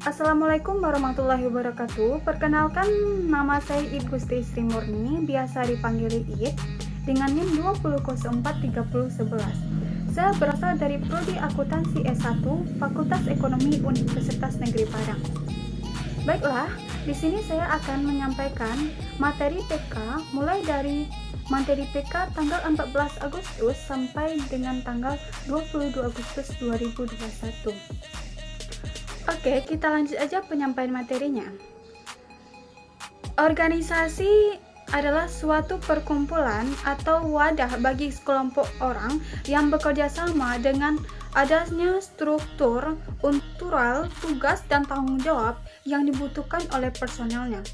Assalamualaikum warahmatullahi wabarakatuh. Perkenalkan, nama saya Iit Gusti Sri Murni, biasa dipanggil Iit, dengan NIM 20043011. Saya berasal dari Prodi Akuntansi S1, Fakultas Ekonomi Universitas Negeri Padang. Baiklah, di sini saya akan menyampaikan materi PK mulai dari materi PK tanggal 14 Agustus sampai dengan tanggal 22 Agustus 2021. Oke, kita lanjut aja penyampaian materinya. Organisasi adalah suatu perkumpulan atau wadah bagi sekelompok orang yang bekerja sama dengan adanya struktur, untural, tugas, dan tanggung jawab yang dibutuhkan oleh personelnya.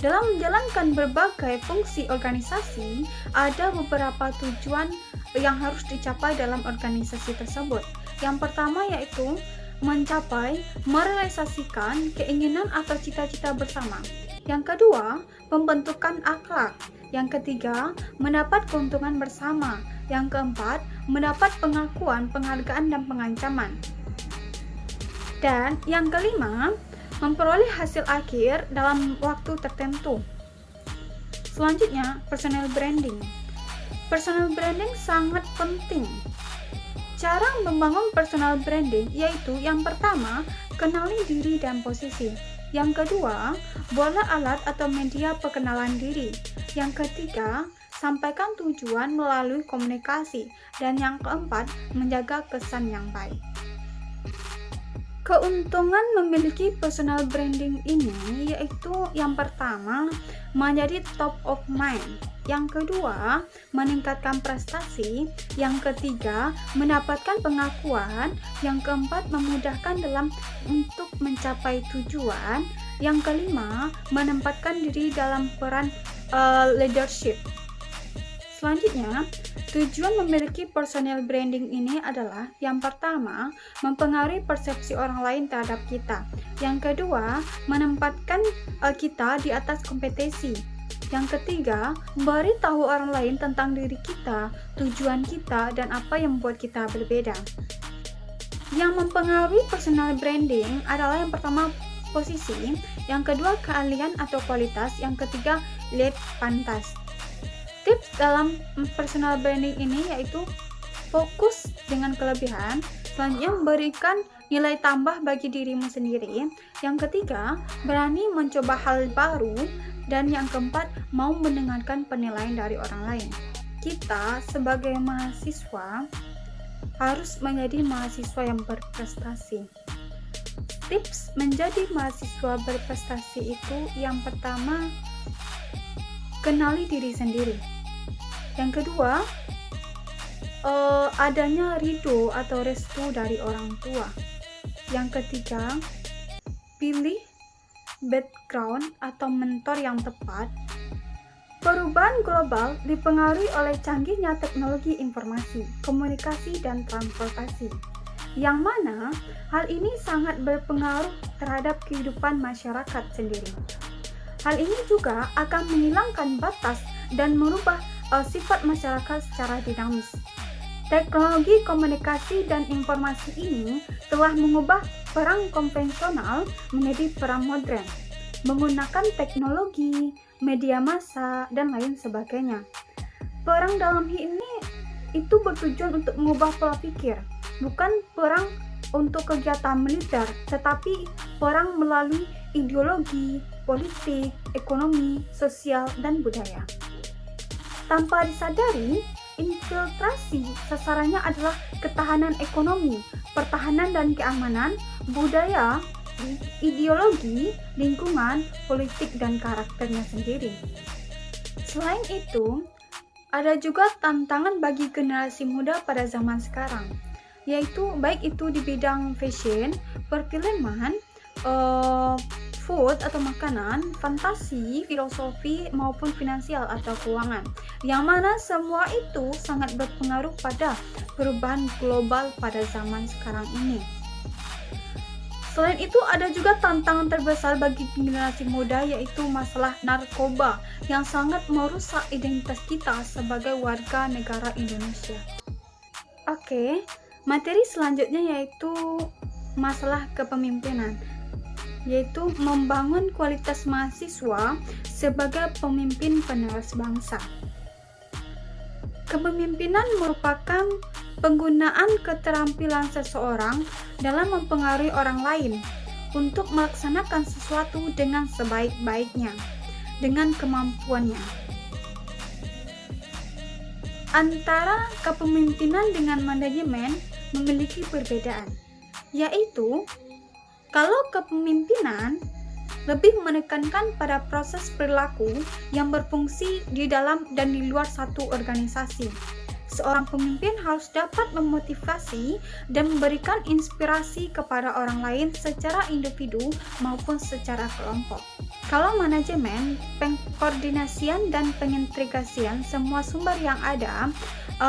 Dalam menjalankan berbagai fungsi organisasi, ada beberapa tujuan yang harus dicapai dalam organisasi tersebut. Yang pertama yaitu mencapai, merealisasikan keinginan atau cita-cita bersama. Yang kedua, pembentukan akhlak. Yang ketiga, mendapat keuntungan bersama. Yang keempat, mendapat pengakuan, penghargaan, dan pengancaman. Dan yang kelima, memperoleh hasil akhir dalam waktu tertentu. Selanjutnya, personal branding. Personal branding sangat penting. Cara membangun personal branding yaitu yang pertama, kenali diri dan posisi. Yang kedua, buatlah alat atau media perkenalan diri. Yang ketiga, sampaikan tujuan melalui komunikasi. Dan yang keempat, menjaga kesan yang baik. Keuntungan memiliki personal branding ini yaitu yang pertama, menjadi top of mind. Yang kedua, meningkatkan prestasi. Yang ketiga, mendapatkan pengakuan. Yang keempat, memudahkan untuk mencapai tujuan. Yang kelima, menempatkan diri dalam peran leadership. Selanjutnya, tujuan memiliki personal branding ini adalah yang pertama, mempengaruhi persepsi orang lain terhadap kita. Yang kedua, menempatkan kita di atas kompetisi. Yang ketiga, memberitahu orang lain tentang diri kita, tujuan kita, dan apa yang membuat kita berbeda. Yang mempengaruhi personal branding adalah yang pertama, posisi. Yang kedua, keahlian atau kualitas. Yang ketiga, lead pantas. Tips dalam personal branding ini yaitu fokus dengan kelebihan. Selanjutnya, memberikan nilai tambah bagi dirimu sendiri. Yang ketiga, berani mencoba hal baru. Dan yang keempat, mau mendengarkan penilaian dari orang lain. Kita sebagai mahasiswa harus menjadi mahasiswa yang berprestasi. Tips menjadi mahasiswa berprestasi itu yang pertama, kenali diri sendiri. Yang kedua, adanya ridho atau restu dari orang tua. Yang ketiga, pilih background atau mentor yang tepat. Perubahan global dipengaruhi oleh canggihnya teknologi informasi, komunikasi, dan transportasi, yang mana hal ini sangat berpengaruh terhadap kehidupan masyarakat sendiri. Hal ini juga akan menghilangkan batas dan merubah sifat masyarakat secara dinamis. Teknologi komunikasi dan informasi ini telah mengubah perang konvensional menjadi perang modern, menggunakan teknologi, media massa, dan lain sebagainya. Perang dalam hal ini itu bertujuan untuk mengubah pola pikir, bukan perang untuk kegiatan militer, tetapi perang melalui ideologi, politik, ekonomi, sosial, dan budaya. Tanpa disadari, infiltrasi sasarannya adalah ketahanan ekonomi, pertahanan dan keamanan, budaya, ideologi, lingkungan, politik, dan karakternya sendiri. Selain itu, ada juga tantangan bagi generasi muda pada zaman sekarang, yaitu baik itu di bidang fashion, perfilman, food atau makanan, fantasi, filosofi, maupun finansial atau keuangan, yang mana semua itu sangat berpengaruh pada perubahan global pada zaman sekarang ini. Selain itu, ada juga tantangan terbesar bagi generasi muda, yaitu masalah narkoba yang sangat merusak identitas kita sebagai warga negara Indonesia. Oke, materi selanjutnya yaitu masalah kepemimpinan. yaitu membangun kualitas mahasiswa sebagai pemimpin penerus bangsa. Kepemimpinan merupakan penggunaan keterampilan seseorang dalam mempengaruhi orang lain untuk melaksanakan sesuatu dengan sebaik-baiknya, dengan kemampuannya. Antara kepemimpinan dengan manajemen memiliki perbedaan, yaitu kalau kepemimpinan lebih menekankan pada proses perilaku yang berfungsi di dalam dan di luar satu organisasi. Seorang pemimpin harus dapat memotivasi dan memberikan inspirasi kepada orang lain secara individu maupun secara kelompok. Kalau manajemen, pengkoordinasian dan pengintegrasian semua sumber yang ada,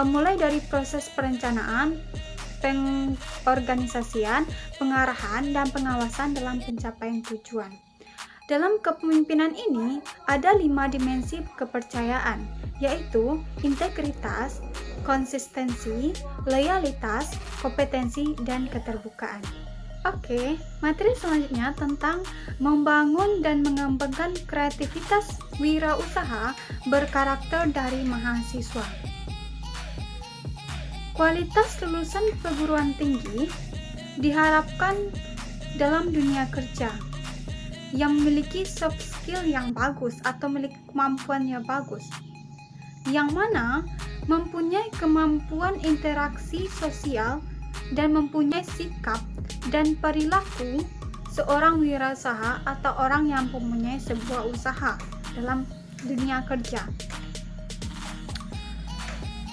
mulai dari proses perencanaan, pengorganisasian, pengarahan, dan pengawasan dalam pencapaian tujuan. Dalam kepemimpinan ini, ada 5 dimensi kepercayaan, yaitu integritas, konsistensi, loyalitas, kompetensi, dan keterbukaan. Oke, materi selanjutnya tentang membangun dan mengembangkan kreativitas wirausaha berkarakter dari mahasiswa. Kualitas lulusan perguruan tinggi diharapkan dalam dunia kerja yang memiliki soft skill yang bagus atau memiliki kemampuan yang bagus, yang mana mempunyai kemampuan interaksi sosial dan mempunyai sikap dan perilaku seorang wirausaha atau orang yang mempunyai sebuah usaha dalam dunia kerja.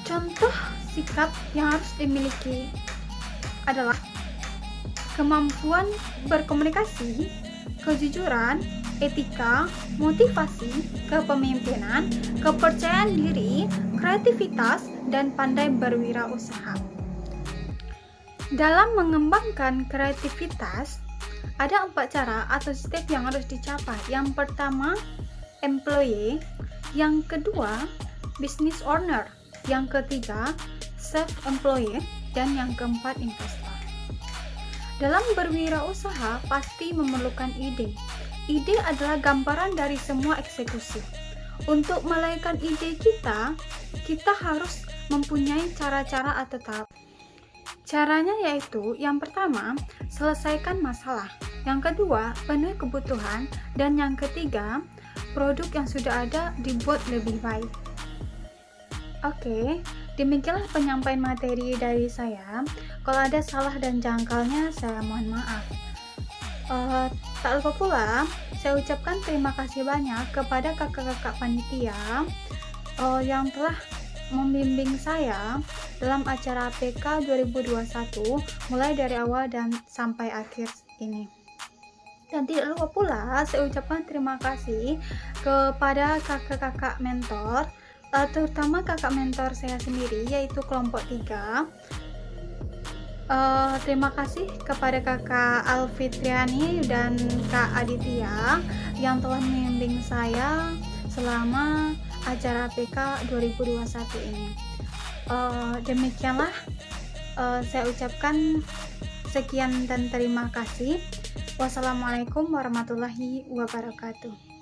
Contoh sikap yang harus dimiliki adalah kemampuan berkomunikasi, kejujuran, etika, motivasi, kepemimpinan, kepercayaan diri, kreativitas, dan pandai berwirausaha. Dalam mengembangkan kreativitas, ada 4 cara atau step yang harus dicapai. Yang pertama, employee. Yang kedua, business owner. Yang ketiga, self-employed. Dan yang keempat, investor. Dalam berwirausaha pasti memerlukan ide. Ide adalah gambaran dari semua eksekusi. Untuk melahirkan ide kita harus mempunyai cara-cara atau tahap. Caranya yaitu, yang pertama, selesaikan masalah. Yang kedua, penuhi kebutuhan. Dan yang ketiga, produk yang sudah ada dibuat lebih baik. Oke, demikianlah penyampaian materi dari saya. Kalau ada salah dan jangkalnya, saya mohon maaf. Tak lupa pula, saya ucapkan terima kasih banyak kepada kakak-kakak panitia yang telah membimbing saya dalam acara PK 2021 mulai dari awal dan sampai akhir ini. Dan tidak lupa pula, saya ucapkan terima kasih kepada kakak-kakak mentor, terutama kakak mentor saya sendiri, yaitu kelompok 3. Terima kasih kepada kakak Alfitriani dan kak Aditya yang telah membimbing saya selama acara PK 2021 ini. Demikianlah saya ucapkan sekian dan terima kasih. Wassalamualaikum warahmatullahi wabarakatuh.